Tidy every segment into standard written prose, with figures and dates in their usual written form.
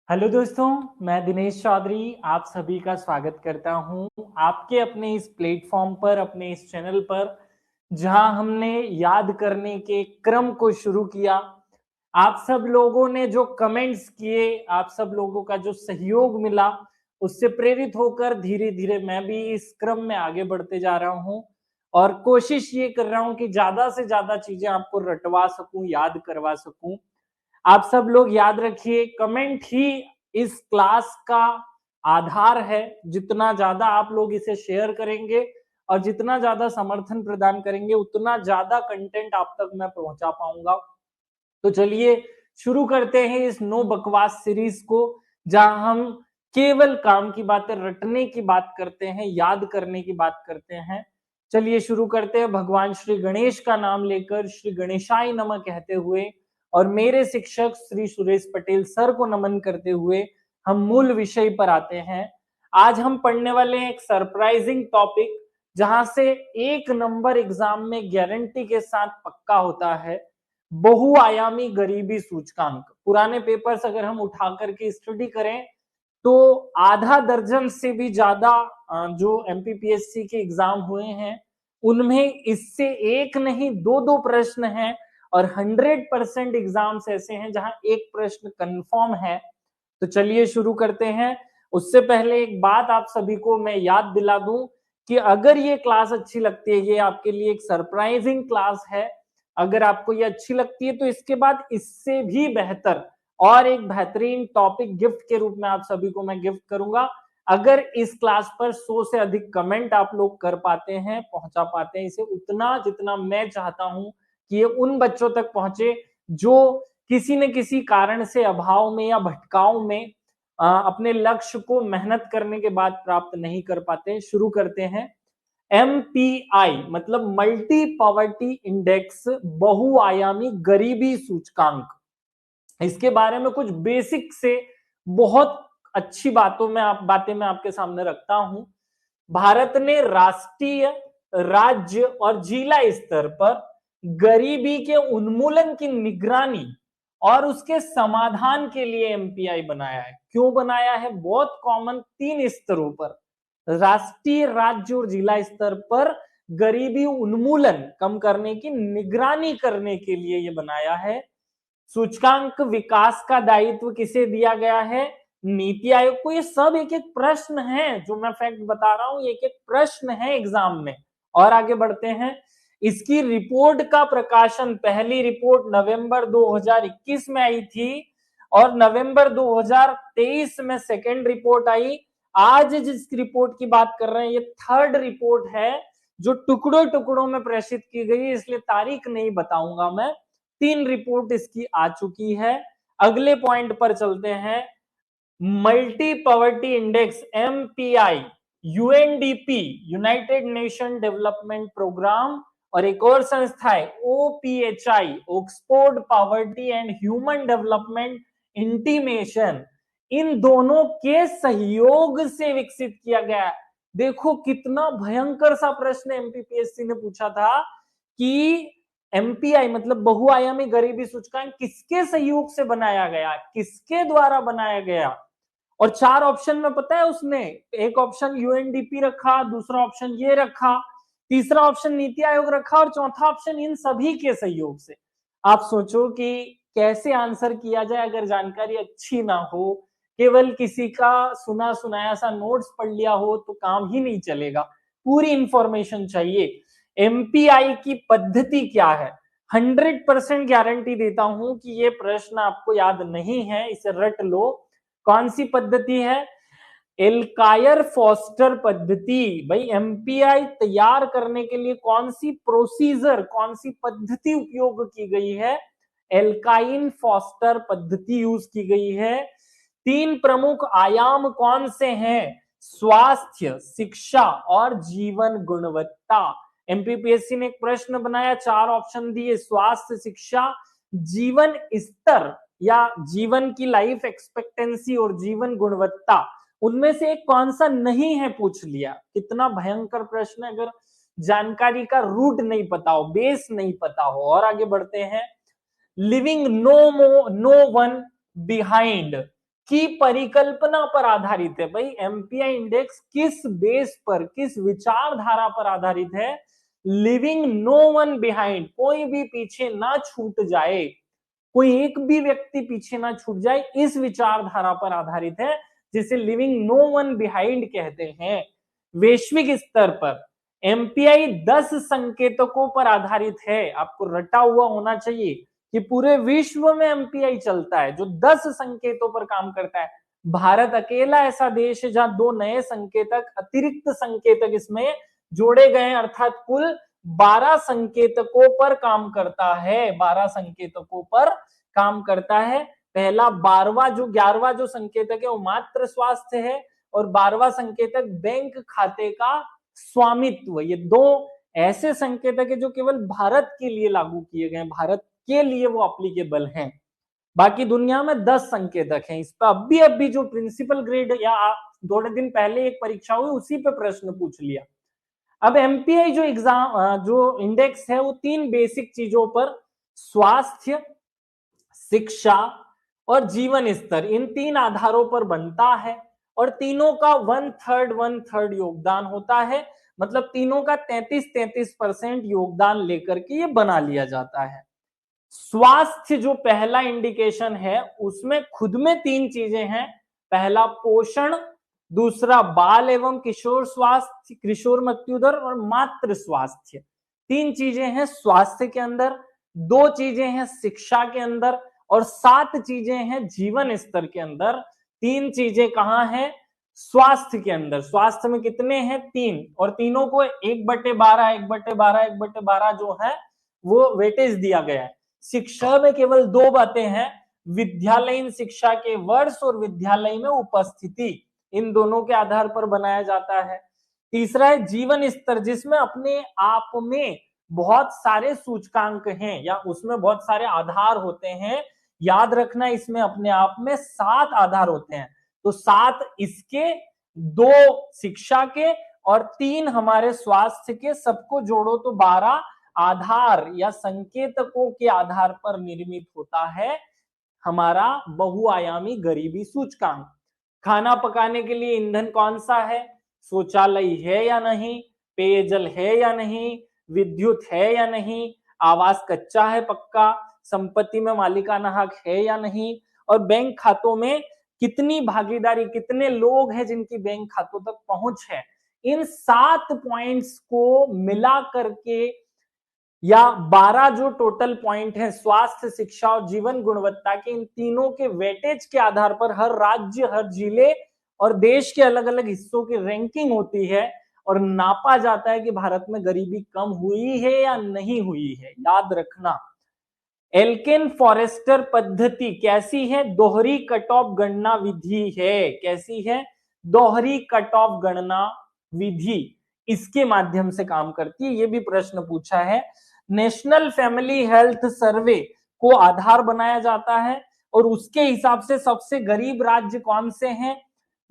Hello दोस्तों, मैं दिनेश चौधरी आप सभी का स्वागत करता हूं आपके अपने इस प्लेटफॉर्म पर, अपने इस चैनल पर, जहां हमने याद करने के क्रम को शुरू किया। आप सब लोगों ने जो कमेंट्स किए, आप सब लोगों का जो सहयोग मिला, उससे प्रेरित होकर धीरे-धीरे मैं भी इस क्रम में आगे बढ़ते जा रहा हूं और कोशिश ये कर रहा हूं कि ज़्यादा से ज़्यादा चीज़ें आपको रटवा सकूं, याद करवा सकूं। आप सब लोग याद रखिए, कमेंट ही इस क्लास का आधार है। जितना ज्यादा आप लोग इसे शेयर करेंगे और जितना ज्यादा समर्थन प्रदान करेंगे, उतना ज्यादा कंटेंट आप तक मैं पहुंचा पाऊंगा। तो चलिए शुरू करते हैं इस नो बकवास सीरीज को, जहां हम केवल काम की बातें, रटने की बात करते हैं, याद करने की बात करते हैं। चलिए शुरू करते हैं भगवान श्री गणेश का नाम लेकर, श्री गणेशाय नमः कहते हुए और मेरे शिक्षक श्री सुरेश पटेल सर को नमन करते हुए हम मूल विषय पर आते हैं। आज हम पढ़ने वाले हैं एक सरप्राइजिंग टॉपिक, जहां से एक नंबर एग्जाम में गारंटी के साथ पक्का होता है, बहुआयामी गरीबी सूचकांक। पुराने पेपर्स अगर हम उठा करके स्टडी करें तो आधा दर्जन से भी ज्यादा जो एमपीपीएससी के एग्जाम हुए हैं, उनमें इससे एक नहीं दो दो प्रश्न हैं और 100% एग्जाम्स ऐसे हैं जहां एक प्रश्न कंफर्म है। तो चलिए शुरू करते हैं। उससे पहले एक बात आप सभी को मैं याद दिला दूं कि अगर ये क्लास अच्छी लगती है, ये आपके लिए एक सरप्राइजिंग क्लास है। अगर आपको ये अच्छी लगती है तो इसके बाद इससे भी बेहतर और एक बेहतरीन टॉपिक गिफ्ट के रूप में आप सभी को मैं गिफ्ट करूंगा। अगर इस क्लास पर 100 से अधिक कमेंट आप लोग कर पाते हैं, पहुंचा पाते हैं इसे, उतना जितना मैं चाहता हूं कि ये उन बच्चों तक पहुंचे जो किसी न किसी कारण से अभाव में या भटकाव में अपने लक्ष्य को मेहनत करने के बाद प्राप्त नहीं कर पाते। शुरू करते हैं। एमपीआई मतलब मल्टी पॉवर्टी इंडेक्स, बहुआयामी गरीबी सूचकांक। इसके बारे में कुछ बेसिक से बहुत अच्छी बातें मैं आपके सामने रखता हूं। भारत ने राष्ट्रीय, राज्य और जिला स्तर पर गरीबी के उन्मूलन की निगरानी और उसके समाधान के लिए एमपीआई बनाया है। क्यों बनाया है? बहुत कॉमन, 3 स्तरों पर, राष्ट्रीय, राज्य और जिला स्तर पर गरीबी उन्मूलन, कम करने की निगरानी करने के लिए यह बनाया है। सूचकांक विकास का दायित्व किसे दिया गया है? नीति आयोग को। ये सब एक एक प्रश्न है जो मैं फैक्ट बता रहा हूं, एक एक प्रश्न है एग्जाम में। और आगे बढ़ते हैं। इसकी रिपोर्ट का प्रकाशन, पहली रिपोर्ट नवंबर 2021 में आई थी और नवंबर 2023 में सेकेंड रिपोर्ट आई। आज जिस रिपोर्ट की बात कर रहे हैं, ये थर्ड रिपोर्ट है जो टुकड़ों टुकड़ों में प्रेषित की गई, इसलिए तारीख नहीं बताऊंगा मैं। 3 रिपोर्ट इसकी आ चुकी है। अगले पॉइंट पर चलते हैं। Multi poverty index, MPI, UNDP, United Nation development programme, और एक और संस्था है OPHI, Oxford poverty and human development इंटीमेशन। इन दोनों के सहयोग से विकसित किया गया। देखो कितना भयंकर सा प्रश्न एमपीपीएससी ने पूछा था कि एमपीआई मतलब बहुआयामी गरीबी सूचकांक किसके सहयोग से बनाया गया, किसके द्वारा बनाया गया। और 4 ऑप्शन में पता है उसने, एक ऑप्शन यूएनडीपी रखा, दूसरा ऑप्शन ये रखा, तीसरा ऑप्शन नीति आयोग रखा और चौथा ऑप्शन इन सभी के सहयोग से। आप सोचो कि कैसे आंसर किया जाए अगर जानकारी अच्छी ना हो, केवल किसी का सुना सुनाया सा नोट्स पढ़ लिया हो तो काम ही नहीं चलेगा, पूरी इंफॉर्मेशन चाहिए। एमपीआई की पद्धति क्या है? 100% गारंटी देता हूं कि ये प्रश्न आपको याद नहीं है, इसे रट लो। कौन सी पद्धति है? एल्कायर फॉस्टर पद्धति। भाई एमपीआई तैयार करने के लिए कौन सी प्रोसीजर, कौन सी पद्धति उपयोग की गई है? एल्काइन फॉस्टर पद्धति यूज की गई है। 3 प्रमुख आयाम कौन से हैं? स्वास्थ्य, शिक्षा और जीवन गुणवत्ता। एमपीपीएससी ने एक प्रश्न बनाया, 4 ऑप्शन दिए, स्वास्थ्य, शिक्षा, जीवन स्तर या जीवन की लाइफ एक्सपेक्टेंसी और जीवन गुणवत्ता। उनमें से एक कौन सा नहीं है पूछ लिया। कितना भयंकर प्रश्न है अगर जानकारी का रूट नहीं पता हो, बेस नहीं पता हो। और आगे बढ़ते हैं। लिविंग नो वन बिहाइंड, की परिकल्पना पर आधारित है। भाई एमपीआई इंडेक्स किस बेस पर, किस विचारधारा पर आधारित है? लिविंग नो वन बिहाइंड, कोई भी पीछे ना छूट जाए, कोई एक भी व्यक्ति पीछे ना छूट जाए, इस विचारधारा पर आधारित है, जिसे लिविंग नो वन बिहाइंड कहते हैं। वैश्विक स्तर पर एमपीआई 10 संकेतकों पर आधारित है। आपको रटा हुआ होना चाहिए कि पूरे विश्व में एमपीआई चलता है जो 10 संकेतों पर काम करता है। भारत अकेला ऐसा देश है जहां 2 नए संकेतक, अतिरिक्त संकेतक इसमें जोड़े गए, अर्थात कुल 12 संकेतकों पर काम करता है। 12 संकेतकों पर काम करता है। पहला 11वां जो संकेतक है वो मात्र स्वास्थ्य है, और 12वां संकेतक बैंक खाते का स्वामित्व। ये 2 ऐसे संकेतक है जो केवल भारत के लिए लागू किए गए हैं, भारत के लिए वो एप्लीकेबल हैं। बाकी दुनिया में 10 संकेतक हैं। इस पर अभी जो प्रिंसिपल ग्रेड या थोड़े दिन पहले एक परीक्षा हुई उसी पे प्रश्न पूछ लिया। अब एमपीआई जो एग्जाम जो इंडेक्स है वो 3 बेसिक चीजों पर, स्वास्थ्य, शिक्षा और जीवन स्तर, इन 3 आधारों पर बनता है, और तीनों का 1/3 योगदान होता है। मतलब तीनों का 33% योगदान लेकर के ये बना लिया जाता है। स्वास्थ्य जो पहला इंडिकेशन है उसमें खुद में 3 चीजें हैं। पहला पोषण, दूसरा बाल एवं किशोर स्वास्थ्य, किशोर मृत्यु दर, और मातृ स्वास्थ्य। 3 चीजें हैं स्वास्थ्य के अंदर, 2 चीजें हैं शिक्षा के अंदर, और 7 चीजें हैं जीवन स्तर के अंदर। 3 चीजें कहां हैं? स्वास्थ्य के अंदर। स्वास्थ्य में कितने हैं? 3, और तीनों को 1/12 1/12 1/12 जो है वो वेटेज दिया गया है। शिक्षा में केवल 2 बातें हैं, विद्यालयीन शिक्षा के वर्ष और विद्यालय में उपस्थिति, इन दोनों के आधार पर बनाया जाता है। तीसरा है जीवन स्तर, जिसमें अपने आप में बहुत सारे सूचकांक हैं या उसमें बहुत सारे आधार होते हैं। याद रखना, इसमें अपने आप में 7 आधार होते हैं। तो 7 इसके, 2 शिक्षा के और 3 हमारे स्वास्थ्य के, सबको जोड़ो तो 12 आधार या संकेतकों के आधार पर निर्मित होता है हमारा बहुआयामी गरीबी सूचकांक। खाना पकाने के लिए ईंधन कौन सा है? शौचालय है या नहीं, पेयजल है या नहीं, विद्युत है या नहीं, आवास कच्चा है पक्का, संपत्ति में मालिकाना हक है या नहीं, और बैंक खातों में कितनी भागीदारी, कितने लोग हैं जिनकी बैंक खातों तक पहुंच है। इन 7 पॉइंट्स को मिला करके, या 12 जो टोटल पॉइंट है स्वास्थ्य, शिक्षा और जीवन गुणवत्ता के, इन तीनों के वेटेज के आधार पर हर राज्य, हर जिले और देश के अलग अलग हिस्सों की रैंकिंग होती है और नापा जाता है कि भारत में गरीबी कम हुई है या नहीं हुई है। याद रखना, एल्केन फॉरेस्टर पद्धति कैसी है? दोहरी कट ऑफ गणना विधि है। कैसी है? दोहरी कट ऑफ गणना विधि, इसके माध्यम से काम करती है। ये भी प्रश्न पूछा है। नेशनल फैमिली हेल्थ सर्वे को आधार बनाया जाता है और उसके हिसाब से सबसे गरीब राज्य कौन से हैं?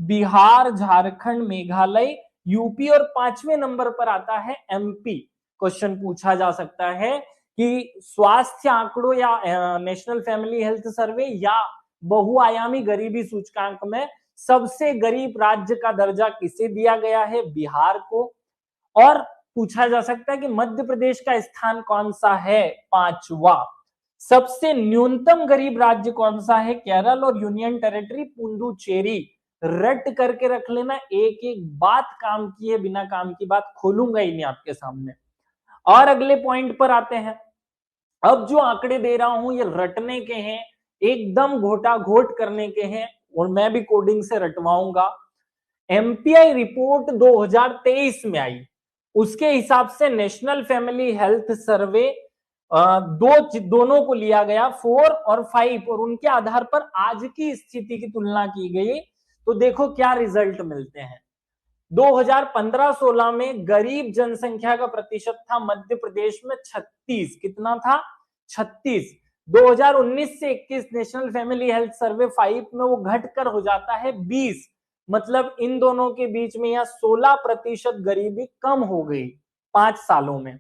बिहार, झारखंड, मेघालय, यूपी, और 5वें नंबर पर आता है एमपी। क्वेश्चन पूछा जा सकता है कि स्वास्थ्य आंकड़ों या नेशनल फैमिली हेल्थ सर्वे या बहुआयामी गरीबी सूचकांक में सबसे गरीब राज्य का दर्जा किसे दिया गया है? बिहार को। और पूछा जा सकता है कि मध्य प्रदेश का स्थान कौन सा है? 5वां। सबसे न्यूनतम गरीब राज्य कौन सा है? केरल और यूनियन टेरिटरी पुडुचेरी। रट करके रख लेना, एक एक बात काम की है, बिना काम की बात खोलूंगा ही नहीं आपके सामने। और अगले पॉइंट पर आते हैं। अब जो आंकड़े दे रहा हूं ये रटने के हैं, एकदम घोटा घोट करने के हैं, और मैं भी कोडिंग से रटवाऊंगा। एमपीआई रिपोर्ट 2023 में आई, उसके हिसाब से नेशनल फैमिली हेल्थ सर्वे दोनों को लिया गया 4 और 5, और उनके आधार पर आज की स्थिति की तुलना की गई। तो देखो क्या रिजल्ट मिलते हैं। 2015-16 में गरीब जनसंख्या का प्रतिशत था मध्य प्रदेश में 36। कितना था? 36। 2019 से 21 नेशनल फैमिली हेल्थ सर्वे 5 में वो घटकर हो जाता है 20। मतलब इन दोनों के बीच में यहां 16% गरीबी कम हो गई 5 सालों में।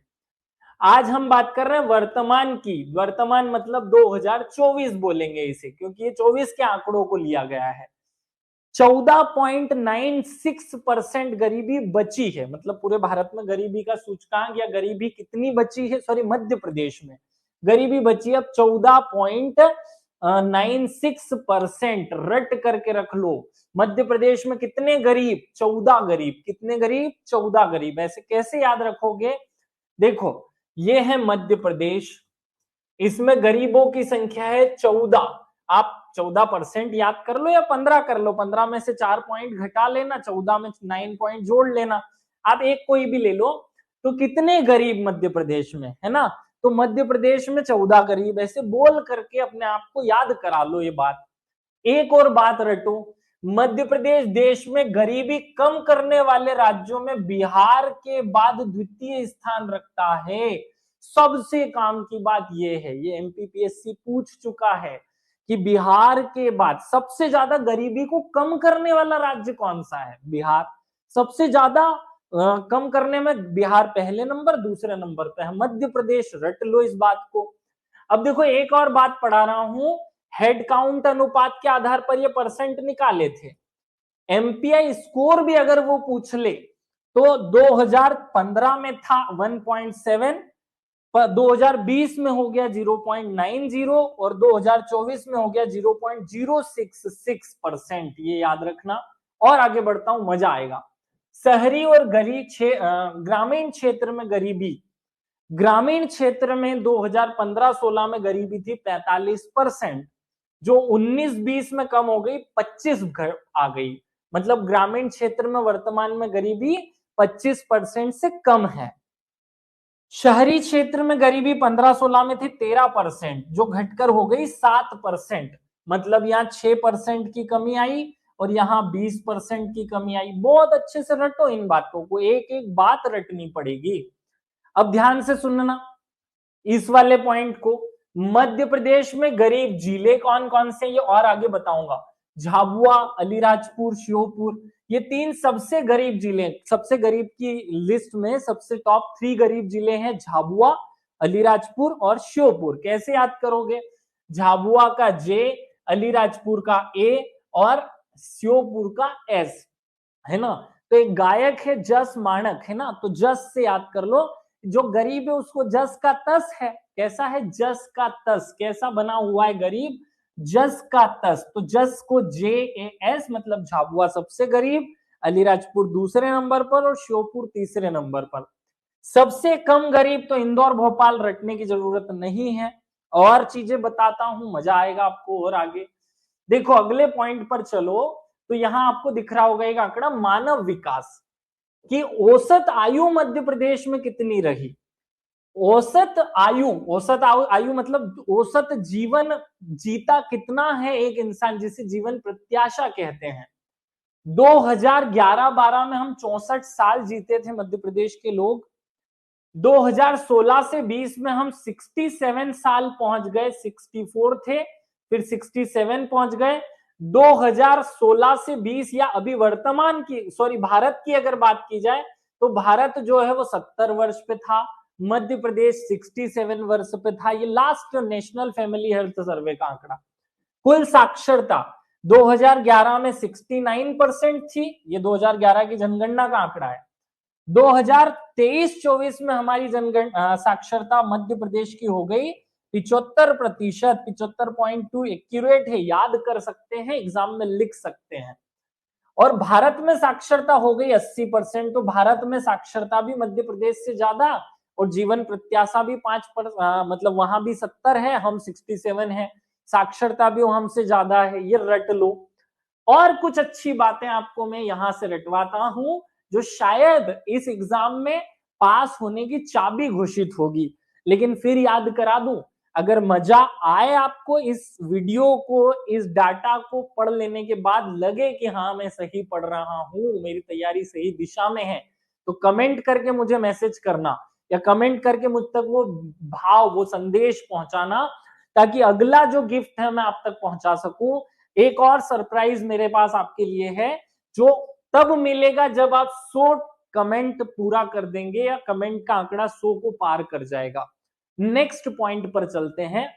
आज हम बात कर रहे हैं वर्तमान की। वर्तमान मतलब 2024 बोलेंगे इसे, क्योंकि ये 24 के आंकड़ों को लिया गया है। 14.96% गरीबी बची है, मतलब पूरे भारत में गरीबी का सूचकांक या गरीबी कितनी बची है, सॉरी मध्य प्रदेश में गरीबी बची अब 14.96%। रट करके रख लो, मध्य प्रदेश में कितने गरीब? 14 गरीब। कितने गरीब? 14 गरीब। ऐसे कैसे याद रखोगे? देखो, ये है मध्य प्रदेश, इसमें गरीबों की संख्या है 14। आप 14% याद कर लो या 15 कर लो, 15 में से 4 पॉइंट घटा लेना, 14 में 9 पॉइंट जोड़ लेना, आप एक कोई भी ले लो। तो कितने गरीब मध्य प्रदेश में है ना? तो मध्य प्रदेश में 14 गरीब। ऐसे बोल करके अपने आप को याद करा लो ये बात। एक और बात रटो, मध्य प्रदेश देश में गरीबी कम करने वाले राज्यों में बिहार के बाद द्वितीय स्थान रखता है। सबसे काम की बात यह है, ये एमपीपीएससी पूछ चुका है कि बिहार के बाद सबसे ज्यादा गरीबी को कम करने वाला राज्य कौन सा है? बिहार। सबसे ज्यादा कम करने में बिहार पहले नंबर, दूसरे नंबर पे है मध्य प्रदेश। रट लो इस बात को। अब देखो, एक और बात पढ़ा रहा हूं, हेड काउंट अनुपात के आधार पर ये परसेंट निकाले थे। एमपीआई स्कोर भी अगर वो पूछ ले तो 2015 में था 1.7, पर 2020 में हो गया 0.90 और 2024 में हो गया 0.066%। ये याद रखना। और आगे बढ़ता हूं, मजा आएगा। शहरी और ग्रामीण क्षेत्र में गरीबी। ग्रामीण क्षेत्र में 2015-16 में गरीबी थी 45%, जो 19-20 में कम हो गई 25 आ गई। मतलब ग्रामीण क्षेत्र में वर्तमान में गरीबी 25% से कम है। शहरी क्षेत्र में गरीबी 15-16 में थी 13%, जो घटकर हो गई 7%। मतलब यहाँ 6% की कमी आई और यहाँ 20% की कमी आई। बहुत अच्छे से रटो इन बातों को, एक एक बात रटनी पड़ेगी। अब ध्यान से सुनना इस वाले पॉइंट को। मध्य प्रदेश में गरीब जिले कौन कौन से, ये और आगे बताऊंगा। झाबुआ, अलीराजपुर, श्योपुर, ये 3 सबसे गरीब जिले। सबसे गरीब की लिस्ट में सबसे टॉप 3 गरीब जिले हैं झाबुआ, अलीराजपुर और श्योपुर। कैसे याद करोगे? झाबुआ का जे, अलीराजपुर का ए और श्योपुर का एस, है ना? तो एक गायक है जस मानक, है ना? तो जस से याद कर लो। जो गरीब है उसको जस का तस है। कैसा है? जस का तस। कैसा बना हुआ है गरीब? जस का तस। तो जस को JAS, मतलब झाबुआ सबसे गरीब, अलीराजपुर दूसरे नंबर पर और श्योपुर तीसरे नंबर पर। सबसे कम गरीब तो इंदौर भोपाल, रटने की जरूरत नहीं है। और चीजें बताता हूं, मजा आएगा आपको और आगे। देखो अगले पॉइंट पर चलो, तो यहां आपको दिख रहा होगा एक आंकड़ा, मानव विकास की औसत आयु मध्य प्रदेश में कितनी रही। औसत आयु, आयु मतलब औसत जीवन जीता कितना है एक इंसान, जिसे जीवन प्रत्याशा कहते हैं। 2011-12 में हम 64 साल जीते थे मध्य प्रदेश के लोग। 2016 से 20 में हम 67 साल पहुंच गए, 64 थे फिर 67 पहुंच गए। 2016 से 20 या अभी वर्तमान की, सॉरी भारत की अगर बात की जाए तो भारत जो है वो 70 वर्ष पे था, मध्य प्रदेश 67 वर्ष पे था। ये last national family health survey का आंकड़ा। कुल साक्षरता 2011 में 69% थी, ये 2011 की जनगणना का आंकड़ा है। 2023-24 में हमारी साक्षरता मध्य प्रदेश की हो गई 75%, 75.2 एक्यूरेट है, याद कर सकते हैं, एग्जाम में लिख सकते हैं। और भारत में साक्षरता हो गई 80%। तो भारत में साक्षरता भी मध्य प्रदेश से ज्यादा और जीवन प्रत्याशा भी 5%, मतलब वहां भी 70 है, हम 67 है, साक्षरता भी हमसे ज्यादा है। ये रट लो। और कुछ अच्छी बातें आपको मैं यहां से रटवाता हूं, जो शायद इस एग्जाम में पास होने की चाबी घोषित होगी। लेकिन फिर याद करा दूं, अगर मजा आए आपको इस वीडियो को, इस डाटा को पढ़ लेने के बाद लगे कि हाँ मैं सही पढ़ रहा हूं, मेरी तैयारी सही दिशा में है, तो कमेंट करके मुझे मैसेज करना या कमेंट करके मुझ तक वो भाव, वो संदेश पहुंचाना, ताकि अगला जो गिफ्ट है मैं आप तक पहुंचा सकूं। एक और सरप्राइज मेरे पास आपके लिए है, जो तब मिलेगा जब आप 100 कमेंट पूरा कर देंगे या कमेंट का आंकड़ा 100 को पार कर जाएगा। नेक्स्ट पॉइंट पर चलते हैं।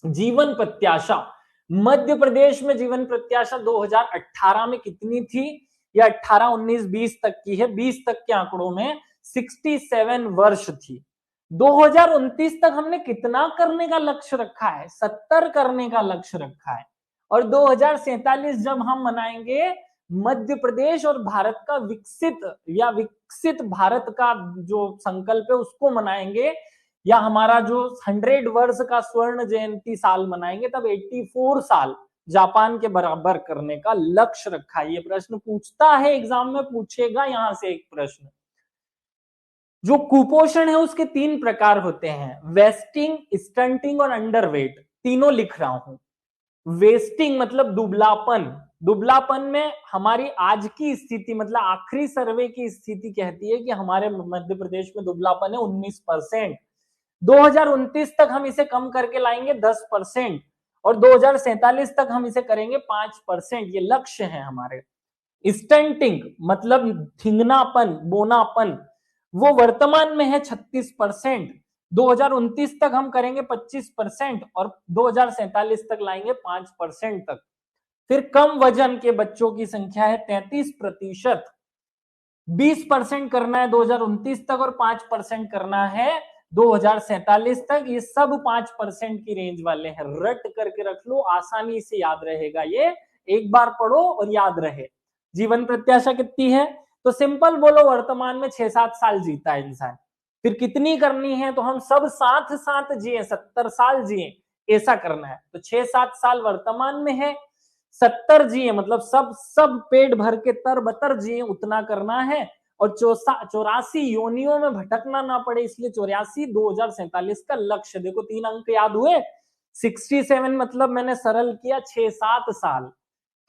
जीवन प्रत्याशा, मध्य प्रदेश में जीवन प्रत्याशा 2018 में कितनी थी? या 18, 19, 20 तक की है। 20 तक के आंकड़ों में 67 वर्ष थी। 2029 तक हमने कितना करने का लक्ष्य रखा है? 70 करने का लक्ष्य रखा है। और 2047 जब हम मनाएंगे मध्य प्रदेश और भारत का विकसित भारत का जो संकल्प है उसको मनाएंगे, या हमारा जो 100 वर्ष का स्वर्ण जयंती साल मनाएंगे, तब 84 साल जापान के बराबर करने का लक्ष्य रखा है। ये प्रश्न पूछता है, एग्जाम में पूछेगा यहां से एक प्रश्न। जो कुपोषण है उसके 3 प्रकार होते हैं, वेस्टिंग, स्टंटिंग और अंडरवेट। तीनों लिख रहा हूं। वेस्टिंग मतलब दुबलापन। दुबलापन में हमारी आज की स्थिति, मतलब आखिरी सर्वे की स्थिति कहती है कि हमारे मध्य प्रदेश में दुबलापन है 19%। 2029 तक हम इसे कम करके लाएंगे 10%, और 2047 तक हम इसे करेंगे 5%। ये लक्ष्य है हमारे। स्टंटिंग मतलब ठिंगनापन, बोनापन, वो वर्तमान में है 36%। 2029 तक हम करेंगे 25%, और 2047 तक लाएंगे 5% तक। फिर कम वजन के बच्चों की संख्या है 33%। 20% करना है 2029 तक, और 5% करना है 2047 तक। ये सब 5% की रेंज वाले हैं। रट करके रख लो, आसानी से याद रहेगा। ये एक बार पढ़ो और याद रहे। जीवन प्रत्याशा कितनी है? तो सिंपल बोलो, वर्तमान में 6-7 साल जीता है इंसान। फिर कितनी करनी है? तो हम सब साथ साथ जिए, 70 साल जिए, ऐसा करना है। तो 6-7 साल वर्तमान में है, 70 जिए मतलब सब पेट भर के तर-बतर जिए, उतना करना है। और 84 योनियों में भटकना ना पड़े, इसलिए 84 2047 का लक्ष्य। देखो 3 अंक याद हुए। 67 मतलब मैंने सरल किया 6-7 साल।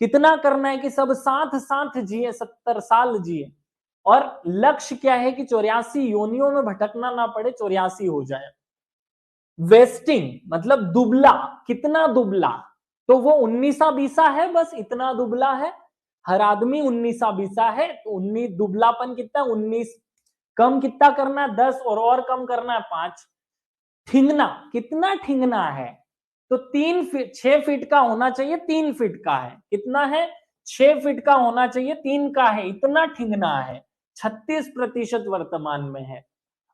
कितना करना है कि सब साथ साथ जिए, 70 साल जिए। और लक्ष्य क्या है कि 84 योनियों में भटकना ना पड़े, 84 हो जाए। वेस्टिंग मतलब दुबला। कितना दुबला? तो वो 19-20 है, बस इतना दुबला है। हर आदमी 19-20 है। तो 19 दुबलापन कितना? 19। कम कितना करना है? 10, और कम करना है 5। ठिंगना, कितना ठिंगना है? तो 3 फीट, 6 फीट का होना चाहिए, 3 फीट का है। कितना है? 6 फीट का होना चाहिए, 3 का है। इतना ठिंगना है। 36% वर्तमान में है।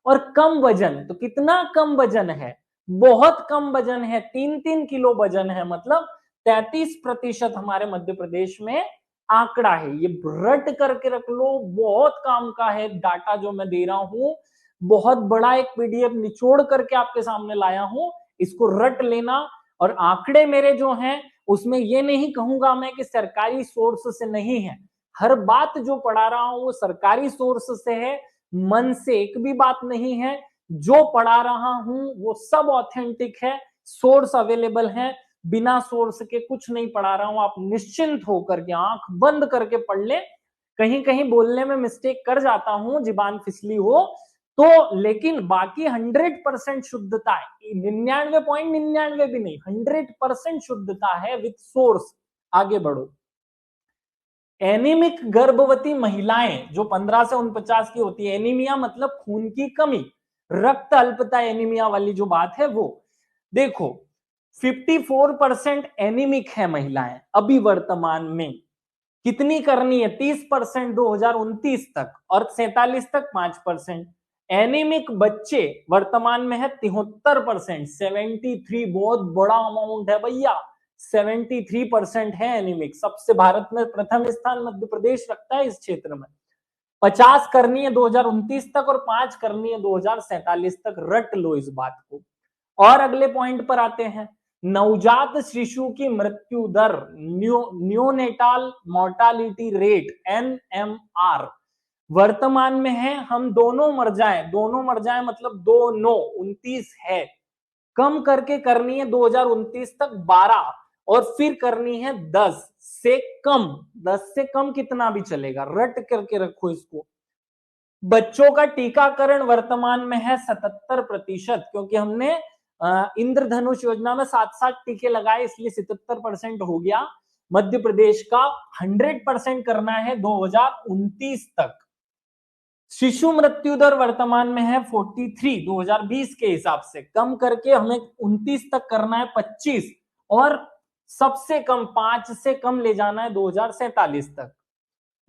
और कम वजन, तो कितना कम वजन है? बहुत कम वजन है, 3-3 किलो वजन है। मतलब 33% हमारे मध्य प्रदेश में आंकड़ा है। ये रट करके रख लो, बहुत काम का है डाटा जो मैं दे रहा हूं। बहुत बड़ा एक पीडीएफ निचोड़ करके आपके सामने लाया हूं, इसको रट लेना। और आंकड़े मेरे जो हैं उसमें ये नहीं कहूंगा मैं कि सरकारी सोर्स से नहीं है। हर बात जो पढ़ा रहा हूं वो सरकारी सोर्स से है, मन से एक भी बात नहीं है। जो पढ़ा रहा हूं वो सब ऑथेंटिक है, सोर्स अवेलेबल है। बिना सोर्स के कुछ नहीं पढ़ा रहा हूं। आप निश्चिंत होकर के आंख बंद करके पढ़ ले। कहीं कहीं बोलने में मिस्टेक कर जाता हूं, जीबान फिसली हो तो, लेकिन बाकी 100% शुद्धता है। 99.99 भी नहीं, 100% शुद्धता है विद सोर्स। आगे बढ़ो। एनीमिक गर्भवती महिलाएं जो 15 से 49 की होती है, एनीमिया मतलब खून की कमी, रक्त अल्पता एनीमिया वाली जो बात है वो। देखो 54% एनीमिक है महिलाएं अभी वर्तमान में। कितनी करनी है? 30% 2029 तक, और 47 तक 5%। एनीमिक बच्चे वर्तमान में है 73%, 73 बहुत बड़ा अमाउंट है भैया। 73% है एनीमिक। सबसे भारत में प्रथम स्थान मध्य प्रदेश रखता है इस क्षेत्र में। 50 करनी है 2029 तक, और 5 करनी है 2047 तक। रट लो इस बात को। और अगले पॉइंट पर आते हैं। नवजात शिशु की मृत्यु दर, न्यूनेटाल मोर्टालिटी रेट, NMR, वर्तमान में है हम दोनों मर जाए मतलब 2-9-29 है। कम करके करनी है 2029 तक 12, और फिर करनी है 10 से कम। 10 से कम कितना भी चलेगा, रट करके रखो इसको। बच्चों का टीकाकरण वर्तमान में है 77%, क्योंकि हमने इंद्रधनुष योजना में 7-7 टीके लगाए, इसलिए 77% हो गया। मध्य प्रदेश का 100% करना है 2029 तक। शिशु मृत्यु दर वर्तमान में है 43 2020 के हिसाब से, कम करके हमें 29 तक करना है 25, और सबसे कम 5 से कम ले जाना है 2047 तक।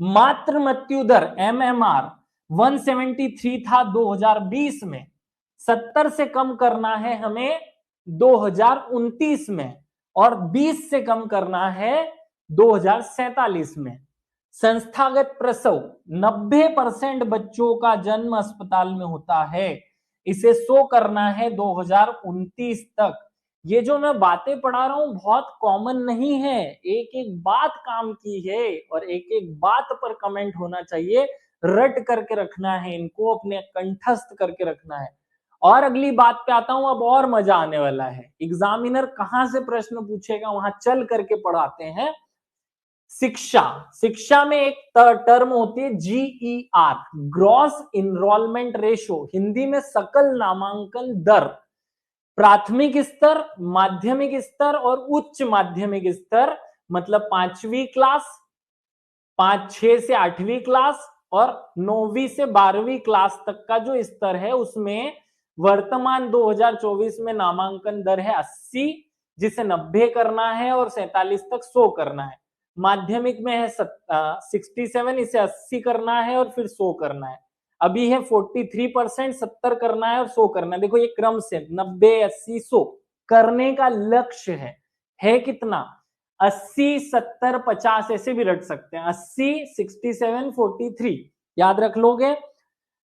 मातृ मृत्यु दर MMR 173 था 2020 में, 70 से कम करना है हमें 2029 में, और 20 से कम करना है 2047 में। संस्थागत प्रसव 90% बच्चों का जन्म अस्पताल में होता है, इसे 100 करना है 2029 तक। ये जो मैं बातें पढ़ा रहा हूं बहुत कॉमन नहीं है, एक एक बात काम की है और एक एक बात पर कमेंट होना चाहिए, रट करके रखना है, इनको अपने कंठस्थ करके रखना है। और अगली बात पे आता हूं, अब और मजा आने वाला है। एग्जामिनर कहां से प्रश्न पूछेगा वहां चल करके पढ़ाते हैं। शिक्षा, शिक्षा में एक टर्म होती है GER, gross enrolment ratio, Hindi में सकल नामांकन दर। प्राथमिक स्तर, माध्यमिक स्तर और उच्च माध्यमिक स्तर, मतलब 5वीं क्लास, 6 से 8वीं क्लास और 9वीं से 12वीं क्लास तक का जो स्तर है, उसमें वर्तमान 2024 में नामांकन दर है 80, जिसे 90 करना है और 47 तक 100 करना है। माध्यमिक में है 67, इसे 80 करना है और फिर 100 करना है। अभी है 43%, 70 करना है और 100 करना है। देखो ये क्रम से 90, 80, 100 करने का लक्ष्य है कितना? 80, 70, 50 ऐसे भी रख सकते हैं। 80, 67, 43 याद रख लोगे।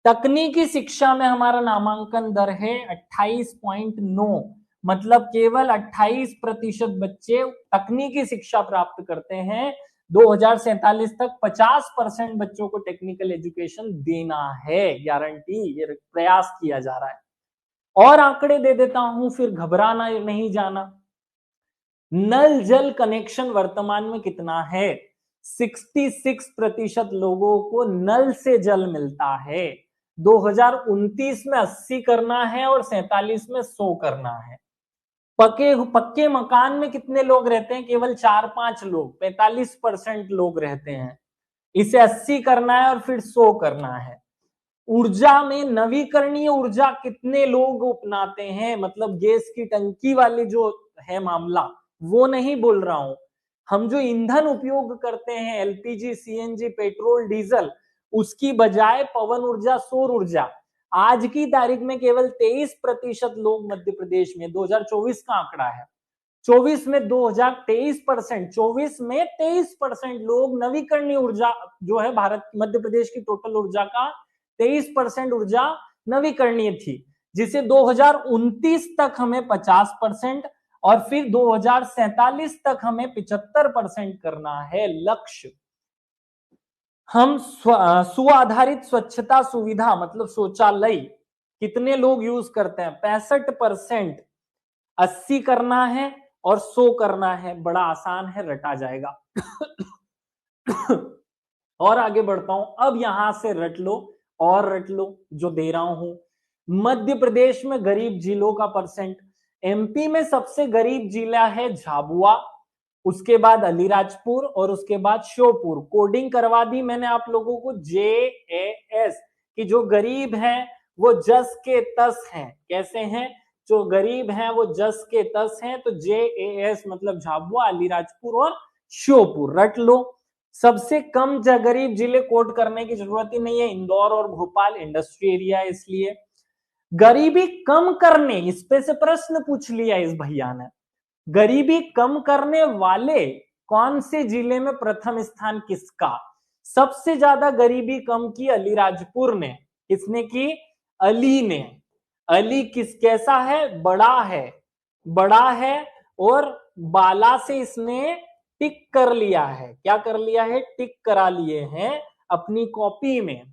तकनीकी शिक्षा में हमारा नामांकन दर है 28.9, मतलब केवल 28% बच्चे तकनीकी शिक्षा प्राप्त करते हैं। 2047 तक 50% बच्चों को टेक्निकल एजुकेशन देना है, गारंटी, ये प्रयास किया जा रहा है। और आंकड़े दे देता हूं, फिर घबराना नहीं जाना। नल जल कनेक्शन वर्तमान में कितना है? 66% लोगों को नल से जल मिलता है। 2029 में 80 करना है और 47 में 100 करना है। पक्के मकान में कितने लोग रहते हैं? केवल 4-5 लोग, 45% लोग रहते हैं। इसे 80 करना है और फिर 100 करना है। ऊर्जा में नवीकरणीय ऊर्जा कितने लोग अपनाते हैं? मतलब गैस की टंकी वाली जो है मामला, वो नहीं बोल रहा हूं। हम जो ईंधन उपयोग करते हैं, LPG, CNG, पेट्रोल, डीजल, उसकी बजाय पवन ऊर्जा, सौर ऊर्जा, आज की तारीख में केवल 23% लोग मध्य प्रदेश में, 2024 का आंकड़ा है, 24 में 2023%, 24 में 23% लोग नवीकरणीय ऊर्जा जो है, भारत मध्य प्रदेश की टोटल ऊर्जा का 23% ऊर्जा नवीकरणीय थी, जिसे 2029 तक हमें 50% और फिर 2047 तक हमें 75% करना है लक्ष्य। हम सुआधारित स्वच्छता सुविधा, मतलब शौचालय कितने लोग यूज करते हैं? 65%, 80 करना है और 100 करना है। बड़ा आसान है, रटा जाएगा। और आगे बढ़ता हूं, अब यहां से रट लो और रट लो जो दे रहा हूं। मध्य प्रदेश में गरीब जिलों का परसेंट, MP में सबसे गरीब जिला है झाबुआ, उसके बाद अलीराजपुर और उसके बाद श्योपुर। कोडिंग करवा दी मैंने आप लोगों को, JAS, कि जो गरीब हैं वो जस के तस हैं। कैसे हैं? जो गरीब हैं वो जस के तस हैं, तो JAS मतलब झाबुआ, अलीराजपुर और श्योपुर, रट लो। सबसे कम गरीब जिले कोट करने की जरूरत ही नहीं है, इंदौर और भोपाल, इंडस्ट्री एरिया है इसलिए। गरीबी कम करने, इस पे से प्रश्न पूछ लिया इस भैया ने, गरीबी कम करने वाले कौन से जिले में प्रथम स्थान किसका? सबसे ज्यादा गरीबी कम की अलीराजपुर ने। किसने की? अली ने। अली कैसा है? बड़ा है, बड़ा है, और बाला से इसने टिक कर लिया है। क्या कर लिया है? टिक करा लिए हैं अपनी कॉपी में।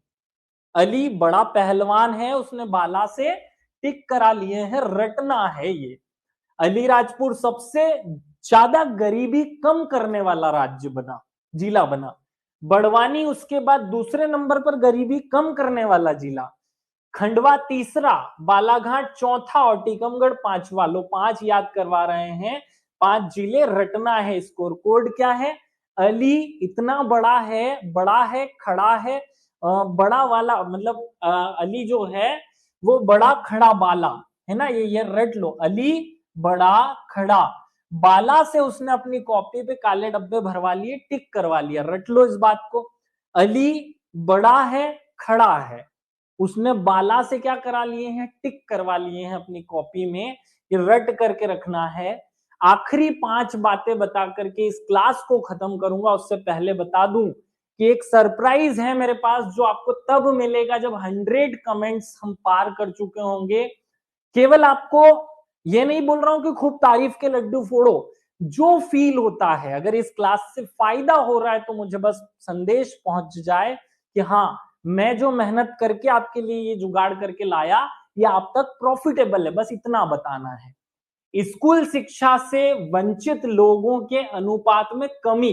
अली बड़ा पहलवान है, उसने बाला से टिक करा लिए हैं, रटना है ये। अलीराजपुर सबसे ज्यादा गरीबी कम करने वाला राज्य बना, जिला बना। बड़वानी उसके बाद दूसरे नंबर पर गरीबी कम करने वाला जिला, खंडवा तीसरा, बालाघाट चौथा और टीकमगढ़ पांचवा। लो 5 याद करवा रहे हैं, 5 जिले रटना है। स्कोर कोड क्या है? अली इतना बड़ा है, खड़ा है बड़ा वाला मतलब अली जो है वो बड़ा खड़ा बाला है ना, ये रट लो, अली बड़ा खड़ा बाला से उसने अपनी कॉपी पे काले डब्बे भरवा लिए, टिक करवा लिया। रट लो इस बात को, अली बड़ा है खड़ा है, उसने बाला से क्या करा लिए हैं, टिक करवा लिए हैं अपनी कॉपी में। ये रट करके रखना है। आखिरी 5 बातें बता करके इस क्लास को खत्म करूंगा, उससे पहले बता दूं कि एक सरप्राइज है मेरे पास जो आपको तब मिलेगा जब 100 कमेंट्स हम पार कर चुके होंगे। केवल आपको ये नहीं बोल रहा हूं कि खूब तारीफ के लड्डू फोड़ो, जो फील होता है, अगर इस क्लास से फायदा हो रहा है तो मुझे बस संदेश पहुंच जाए कि हाँ, मैं जो मेहनत करके आपके लिए ये जुगाड़ करके लाया ये आप तक प्रॉफिटेबल है, बस इतना बताना है। स्कूल शिक्षा से वंचित लोगों के अनुपात में कमी,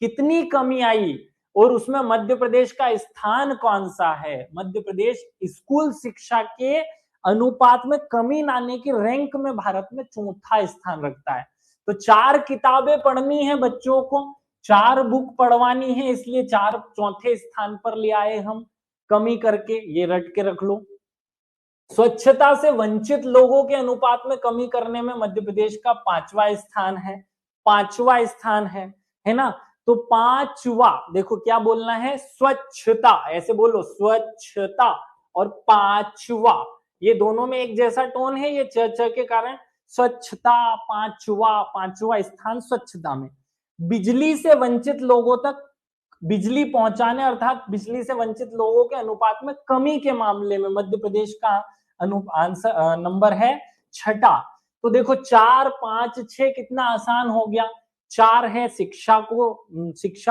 कितनी कमी आई और उसमें मध्य प्रदेश का स्थान कौन सा है। मध्य प्रदेश स्कूल शिक्षा के अनुपात में कमी लाने की रैंक में भारत में 4था स्थान रखता है। तो 4 किताबें पढ़नी है बच्चों को, 4 बुक पढ़वानी है, इसलिए 4 स्थान पर ले आए हम कमी करके, ये रट के रख लो। स्वच्छता से वंचित लोगों के अनुपात में कमी करने में मध्य प्रदेश का 5वां स्थान है, 5वां स्थान है ना। तो 5वां, देखो क्या बोलना है, स्वच्छता, ऐसे बोलो स्वच्छता, और 5वां, ये दोनों में एक जैसा टोन है, ये च के कारण स्वच्छता, 5वां स्थान स्वच्छता में। बिजली से वंचित लोगों तक बिजली पहुंचाने अर्थात बिजली से वंचित लोगों के अनुपात में कमी के मामले में मध्य प्रदेश का आंसर नंबर है 6। तो देखो 4, 5, 6 कितना आसान हो गया। 4 है शिक्षा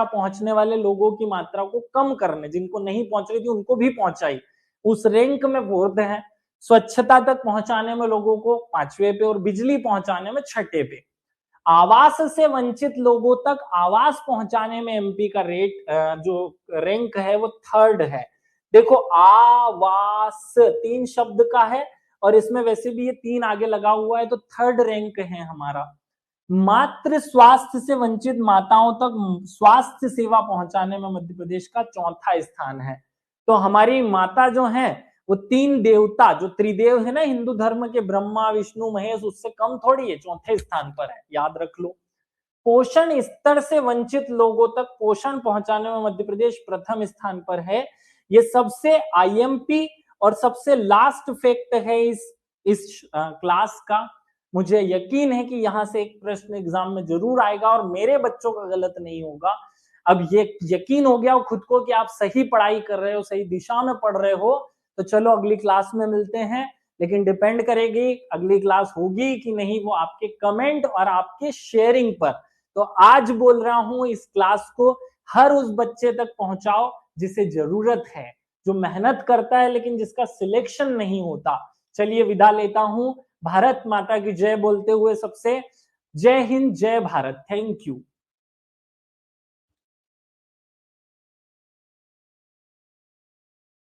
पहुंचने वाले लोगों की मात्रा को कम करने, जिनको नहीं पहुंच रही थी उनको भी पहुंचाई, उस रैंक में 4th है। स्वच्छता तक पहुंचाने में लोगों को 5वें पे और बिजली पहुंचाने में 6ठे पे। आवास से वंचित लोगों तक आवास पहुंचाने में एमपी का जो रैंक है वो 3rd है। देखो आवास 3 शब्द का है और इसमें वैसे भी ये 3 आगे लगा हुआ है, तो 3rd रैंक है हमारा। मात्र स्वास्थ्य से वंचित माताओं तक स्वास्थ्य सेवा पहुंचाने में मध्य प्रदेश का 4था स्थान है। तो हमारी माता जो है वो 3 देवता, जो त्रिदेव है ना हिंदू धर्म के, ब्रह्मा विष्णु महेश, उससे कम थोड़ी है, 4थे स्थान पर है, याद रख लो। पोषण स्तर से वंचित लोगों तक पोषण पहुंचाने में मध्य प्रदेश प्रथम स्थान पर है। ये सबसे आईएमपी और सबसे लास्ट फैक्ट है इस क्लास का। मुझे यकीन है कि यहां से एक प्रश्न एग्जाम में जरूर आएगा और मेरे बच्चों का गलत नहीं होगा। अब ये यकीन हो गया खुद को कि आप सही पढ़ाई कर रहे हो, सही दिशा में पढ़ रहे हो, तो चलो अगली क्लास में मिलते हैं। लेकिन डिपेंड करेगी अगली क्लास होगी कि नहीं वो आपके कमेंट और आपके शेयरिंग पर। तो आज बोल रहा हूं इस क्लास को हर उस बच्चे तक पहुंचाओ जिसे जरूरत है, जो मेहनत करता है लेकिन जिसका सिलेक्शन नहीं होता। चलिए विदा लेता हूं, भारत माता की जय बोलते हुए सबसे, जय हिंद जय भारत, थैंक यू।